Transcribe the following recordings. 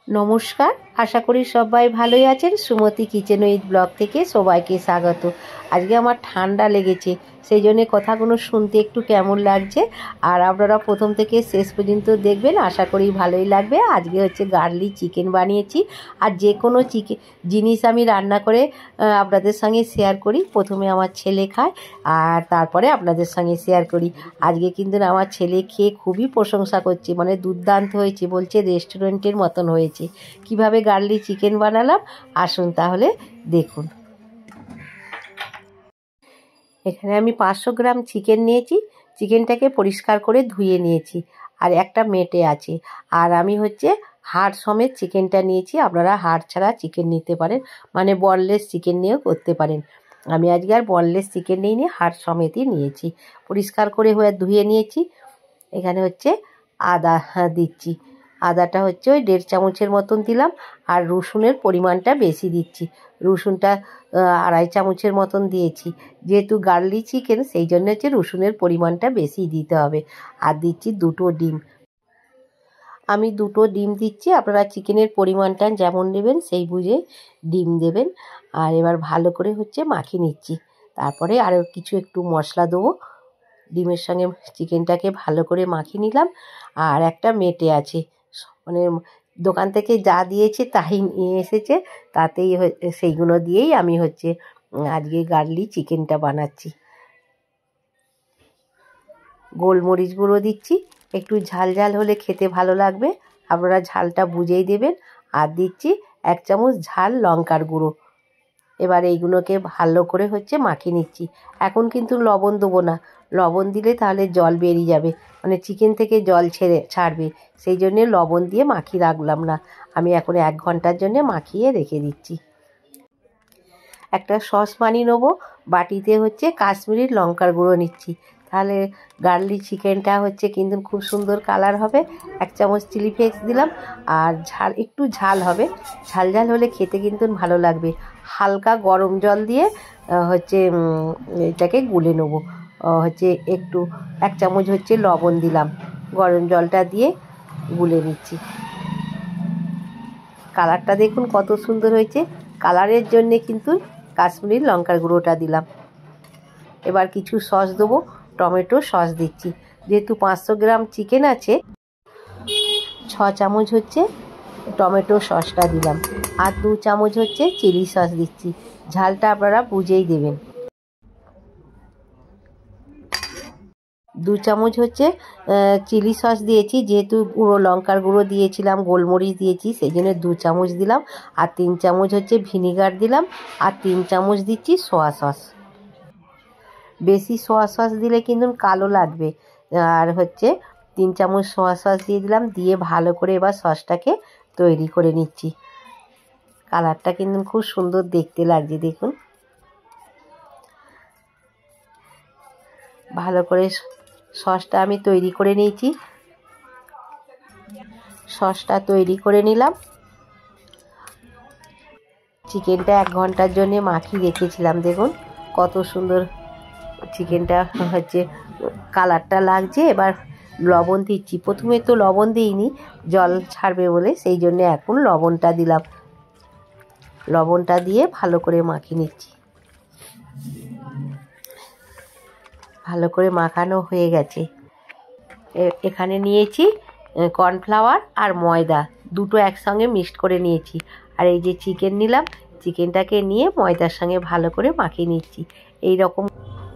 নমস্কার, আশা করি সবাই ভালোই আছেন। সুমতি কিচেন উইথ ব্লগ থেকে সবাইকে স্বাগত। আজকে আমার ঠান্ডা লেগেছে, সেই জন্য কথাগুলো শুনতে একটু কেমন লাগছে, আর আপনারা প্রথম থেকে শেষ পর্যন্ত দেখবেন, আশা করি ভালোই লাগবে। আজকে হচ্ছে গার্লিক চিকেন বানিয়েছি। আর যে কোনো জিনিস আমি রান্না করে আপনাদের সঙ্গে শেয়ার করি। প্রথমে আমার ছেলে খায় আর তারপরে আপনাদের সঙ্গে শেয়ার করি। আজকে কিন্তু আমার ছেলে খেয়ে খুবই প্রশংসা করছে, মানে দুর্দান্ত হয়েছে, বলছে রেস্টুরেন্টের মতন হয়েছে। কিভাবে গার্লিক চিকেন বানালাম আসুন তাহলে দেখুন। এখানে আমি 500 গ্রাম চিকেন নিয়েছি। চিকেনটাকে পরিষ্কার করে ধুয়ে নিয়েছি, আর একটা মেটে আছে। আর আমি হচ্ছে হাড় সমেত চিকেনটা নিয়েছি। আপনারা হাড় ছাড়া চিকেন নিতে পারেন, মানে বনলেস চিকেন নিয়েও করতে পারেন। আমি আজকে আর বনলেস চিকেন নিইনি, হাড় সমেতই নিয়েছি। পরিষ্কার করে ধুয়ে নিয়েছি। এখানে হচ্ছে আদা দিচ্ছি। আদাটা হচ্ছে ওই 1.5 চামচের মতন দিলাম। আর রসুনের পরিমাণটা বেশি দিচ্ছি। রসুনটা 2.5 চামচের মতন দিয়েছি। যেহেতু গার্লিক চিকেন, সেই জন্য হচ্ছে রসুনের পরিমাণটা বেশি দিতে হবে। আর দিচ্ছি 2টো ডিম। আমি 2টো ডিম দিচ্ছি। আপনারা চিকেনের পরিমাণটা যেমন নেবেন সেই বুঝে ডিম দেবেন। আর এবার ভালো করে হচ্ছে মাখিয়ে নিচ্ছি। তারপরে আরও কিছু একটু মশলা দেবো। ডিমের সঙ্গে চিকেনটাকে ভালো করে মাখিয়ে নিলাম। আর একটা মেটে আছে, মানে দোকান থেকে যা দিয়েছে তাই নিয়ে এসেছে, তাতেই সেইগুলো দিয়েই আমি হচ্ছে আজকে গার্লিক চিকেনটা বানাচ্ছি। গোলমরিচ গুঁড়ো দিচ্ছি, একটু ঝাল ঝাল হলে খেতে ভালো লাগবে, আপনারা ঝালটা বুঝেই দেবেন। আর দিচ্ছি 1 চামচ ঝাল লঙ্কার গুঁড়ো। এবার এইগুলোকে ভালো করে হচ্ছে মাখিয়ে নিচ্ছি। এখন কিন্তু লবণ দেবো না, লবণ দিলে তাহলে জল বেরিয়ে যাবে, মানে চিকেন থেকে জল ছাড়বে। সেই জন্যে লবণ দিয়ে মাখিয়ে রাখলাম না, আমি এখন 1 ঘন্টার জন্য মাখিয়ে রেখে দিচ্ছি। একটা সস বানিয়ে নেবো। বাটিতে হচ্ছে কাশ্মীরি লঙ্কার গুঁড়ো নিচ্ছি, তাহলে গার্লিক চিকেনটা হচ্ছে কিন্তু খুব সুন্দর কালার হবে। 1 চামচ চিলি ফ্লেক্স দিলাম। আর একটু ঝাল হবে, ঝাল ঝাল হলে খেতে কিন্তু ভালো লাগবে। হালকা গরম জল দিয়ে হচ্ছে এটাকে গুলে নেবো। হচ্ছে একটু 1 চামচ হচ্ছে লবণ দিলাম, গরম জলটা দিয়ে গুলে নিচ্ছি। কালারটা দেখুন কত সুন্দর হয়েছে। কালারের জন্যে কিন্তু কাশ্মীরি লঙ্কার গুঁড়োটা দিলাম। এবার কিছু সস দেবো, টমেটো সস দিচ্ছি। যেহেতু 500 গ্রাম চিকেন আছে, 6 চামচ হচ্ছে টমেটো সসটা দিলাম। আর 2 চামচ হচ্ছে চিলি সস দিচ্ছি। ঝালটা আপনারা বুঝেই দেবেন। 2 চামচ হচ্ছে চিলি সস দিয়েছি, যেহেতু গুঁড়ো লঙ্কার গুঁড়ো দিয়েছিলাম, গোলমরিচ দিয়েছি, সেই জন্য 2 চামচ দিলাম। আর 3 চামচ হচ্ছে ভিনিগার দিলাম। আর 3 চামচ দিচ্ছি সোয়া সস। বেশি সোয়া সস দিলে কিন্তু কালো লাগবে। আর হচ্ছে 3 চামচ সোয়া সস দিয়ে দিলাম। দিয়ে ভালো করে এবার সসটাকে তৈরি করে নিচ্ছি। কালারটা কিন্তু খুব সুন্দর দেখতে লাগছে, দেখুন। ভালো করে সসটা আমি তৈরি করে নিয়েছি। সসটা তৈরি করে নিলাম। চিকেনটা 1 ঘন্টার জন্য মাখিয়ে রেখেছিলাম, দেখুন কত সুন্দর চিকেনটা হচ্ছে কালারটা লাগছে। এবার লবণ দিচ্ছি। প্রথমে তো লবণ দিইনি, জল ছাড়বে বলে, সেই জন্য এখন লবণটা দিলাম। লবণটা দিয়ে ভালো করে মাখিয়ে নিচ্ছি। ভালো করে মাখানো হয়ে গেছে। এখানে নিয়েছি কর্নফ্লাওয়ার আর ময়দা, দুটো একসঙ্গে মিক্সড করে নিয়েছি। আর এই যে চিকেন নিলাম, চিকেনটাকে নিয়ে ময়দার সঙ্গে ভালো করে মাখিয়ে নিচ্ছি। এই রকম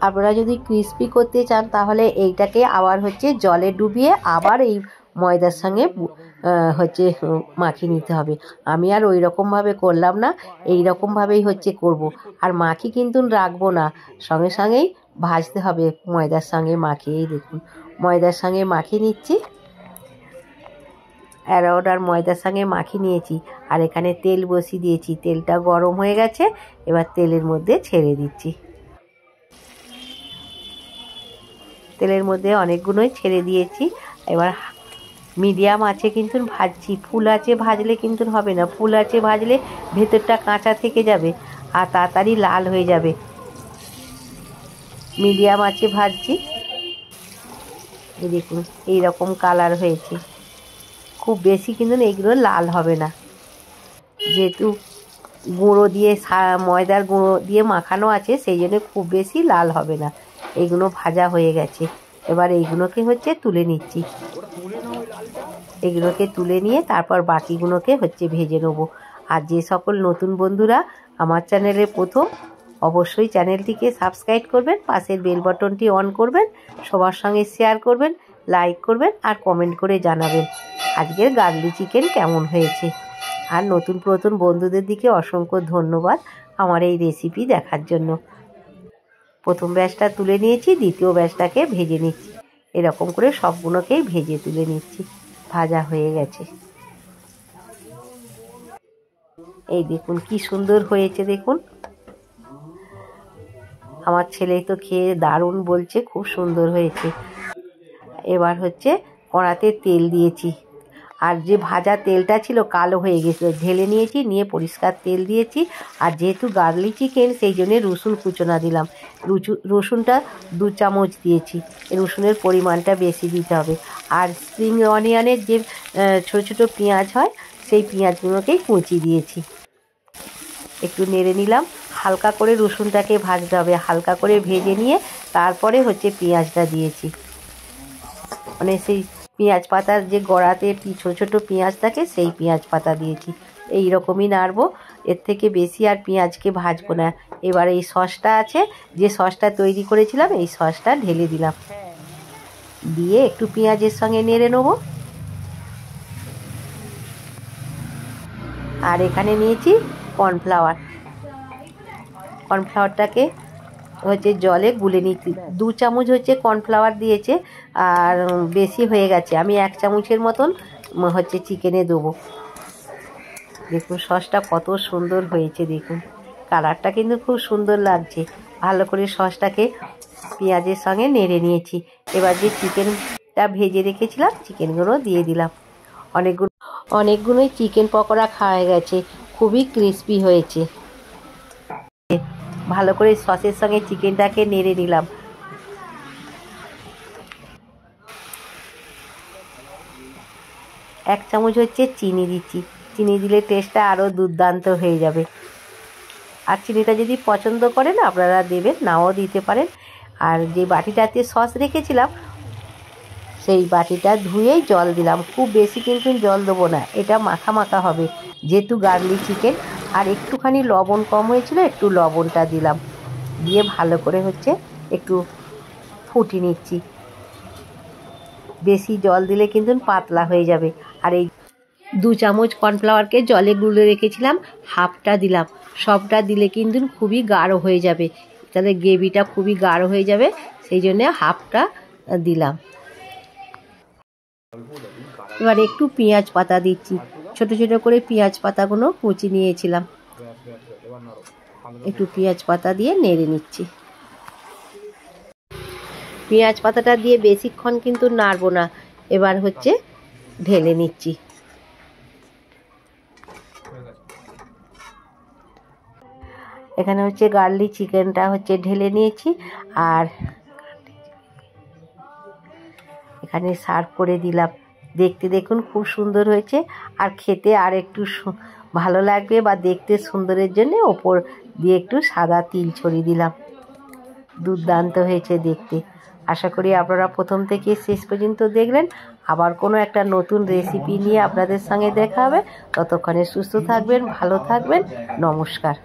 আপনারা যদি ক্রিস্পি করতে চান তাহলে এইটাকে আবার হচ্ছে জলে ডুবিয়ে আবার এই ময়দার সঙ্গে হচ্ছে মাখিয়ে নিতে হবে। আমি আর ওই রকমভাবে করলাম না, এই রকমভাবেই হচ্ছে করব। আর মাখি কিন্তু রাখবো না, সঙ্গে সঙ্গেই ভাজতে হবে ময়দার সঙ্গে মাখিয়েই। দেখুন ময়দার সঙ্গে মাখিয়ে নিচ্ছি। অ্যারারুট আর ময়দার সঙ্গে মাখিয়ে নিয়েছি। আর এখানে তেল বসিয়ে দিয়েছি, তেলটা গরম হয়ে গেছে। এবার তেলের মধ্যে ছেড়ে দিচ্ছি। তেলের মধ্যে অনেকগুলোই ছেড়ে দিয়েছি। এবার মিডিয়াম আছে কিন্তু ভাজছি। ফুল আছে ভাজলে কিন্তু হবে না, ফুল আছে ভাজলে ভেতরটা কাঁচা থেকে যাবে আর তাড়াতাড়ি লাল হয়ে যাবে। মিডিয়াম আছে ভাজছি। এই দেখুন এইরকম কালার হয়েছে, খুব বেশি কিন্তু এগুলো লাল হবে না, যেহেতু গুঁড়ো দিয়ে ময়দার গুঁড়ো দিয়ে মাখানো আছে, সেই জন্য খুব বেশি লাল হবে না। এইগুলো ভাজা হয়ে গেছে, এবার এইগুলোকে হচ্ছে তুলে নিচ্ছি। এগুলোকে তুলে নিয়ে তারপর বাকিগুলোকে হচ্ছে ভেজে নেবো। আর যে সকল নতুন বন্ধুরা আমার চ্যানেলে প্রথম, অবশ্যই চ্যানেলটিকে সাবস্ক্রাইব করবেন, পাশের বেল বাটনটি অন করবেন, সবার সঙ্গে শেয়ার করবেন, লাইক করবেন আর কমেন্ট করে জানাবেন আজকের গার্লি চিকেন কেমন হয়েছে। আর নতুন বন্ধুদের দিকে অসংখ্য ধন্যবাদ আমার এই রেসিপি দেখার জন্য। প্রথম ব্যাচটা তুলে নিয়েছি, দ্বিতীয় ব্যাচটাকে ভেজে নিচ্ছি। এরকম করে সবগুলোকেই ভেজে তুলে নিচ্ছি। ভাজা হয়ে গেছে, এই দেখুন কি সুন্দর হয়েছে। দেখুন আমার ছেলে তো খেয়ে দারুণ বলছে, খুব সুন্দর হয়েছে। এবার হচ্ছে কড়াতে তেল দিয়েছি, আর যে ভাজা তেলটা ছিল কালো হয়ে গেছিলো, ঢেলে নিয়েছি, নিয়ে পরিষ্কার তেল দিয়েছি। আর যেহেতু গার্লি চিকেন সেই জন্যে রসুন কুচোনা দিলাম। রসুনটা 2 চামচ দিয়েছি, রসুনের পরিমাণটা বেশি দিতে হবে। আর স্প্রিং অনিয়নের যে ছোটো ছোটো পেঁয়াজ হয়, সেই পেঁয়াজগুলোকেই কুচি দিয়েছি। একটু নেড়ে নিলাম, হালকা করে রসুনটাকে ভাজতে হবে, হালকা করে ভেজে নিয়ে তারপরে হচ্ছে পেঁয়াজটা দিয়েছি। মানে সেই পেঁয়াজ পাতার যে গড়াতে ছোটো ছোটো পেঁয়াজ থাকে, সেই পেঁয়াজ পাতা দিয়েছি। এই রকমই নাড়বো, এর থেকে বেশি আর পেঁয়াজকে ভাজবো না। এবার এই সসটা আছে, যে সসটা তৈরি করেছিলাম, এই সসটা ঢেলে দিলাম, দিয়ে একটু পেঁয়াজের সঙ্গে নেড়ে নেবো। আর এখানে নিয়েছি কর্নফ্লাওয়ার, কর্নফ্লাওয়ারটাকে হচ্ছে জলে গুলে নিচ্ছি। 2 চামচ হচ্ছে কর্নফ্লাওয়ার দিয়েছে, আর বেশি হয়ে গেছে, আমি 1 চামচের মতন হচ্ছে চিকেনে দেবো। দেখুন সসটা কত সুন্দর হয়েছে, দেখুন কালারটা কিন্তু খুব সুন্দর লাগছে। ভালো করে সসটাকে পেঁয়াজের সঙ্গে নেড়ে নিয়েছি। এবার যে চিকেনটা ভেজে রেখেছিলাম, চিকেনগুলো দিয়ে দিলাম। অনেকগুলোই চিকেন পকোড়া খাওয়া গেছে, খুবই ক্রিস্পি হয়েছে। ভালো করে সসের সঙ্গে চিকেনটাকে নেড়ে নিলাম। এক চামচ হচ্ছে চিনি দিচ্ছি, চিনি দিলে টেস্টটা আরও দুর্দান্ত হয়ে যাবে। আর চিনিটা যদি পছন্দ করেন আপনারা দেবেন, নাও দিতে পারেন। আর যে বাটিটাতে সস রেখেছিলাম, সেই বাটিটা ধুয়েই জল দিলাম। খুব বেশি কিন্তু জল দেবো না, এটা মাখা মাখা হবে যেহেতু গার্লি চিকেন। আর একটুখানি লবণ কম হয়েছিল, একটু লবণটা দিলাম, দিয়ে ভালো করে হচ্ছে একটু ফুটিয়ে নিচ্ছি। বেশি জল দিলে কিন্তু পাতলা হয়ে যাবে। আর এই 2 চামচ কর্নফ্লাওয়ারকে জলে গুলে রেখেছিলাম, হাফটা দিলাম। সবটা দিলে কিন্তু খুবই গাঢ় হয়ে যাবে, তাহলে গ্রেভিটা খুবই গাঢ় হয়ে যাবে, সেই জন্যে হাফটা দিলাম। এবার একটু পেঁয়াজ পাতা দিচ্ছি, ছোটো ছোটো করে পেঁয়াজ পাতাগুলো কুচি নিয়েছিলাম, একটু পেঁয়াজ পাতা দিয়ে নেড়ে নিচ্ছি। পেঁয়াজ পাতাটা দিয়ে বেশিক্ষণ কিন্তু নাড়বো না। এবার হচ্ছে ঢেলে নিচ্ছি। এখানে হচ্ছে গার্লি চিকেনটা হচ্ছে ঢেলে নিয়েছি, আর এখানে সার্ভ করে দিলাম। দেখতে দেখুন খুব সুন্দর হয়েছে, আর খেতে আর একটু ভালো লাগবে বা দেখতে সুন্দরের জন্য ওপর দিয়ে একটু সাদা তিল ছড়িয়ে দিলাম। দুর্দান্ত হয়েছে দেখতে। আশা করি আপনারা প্রথম থেকে শেষ পর্যন্ত দেখলেন। আবার কোনো একটা নতুন রেসিপি নিয়ে আপনাদের সঙ্গে দেখা হবে। ততক্ষণে সুস্থ থাকবেন, ভালো থাকবেন। নমস্কার।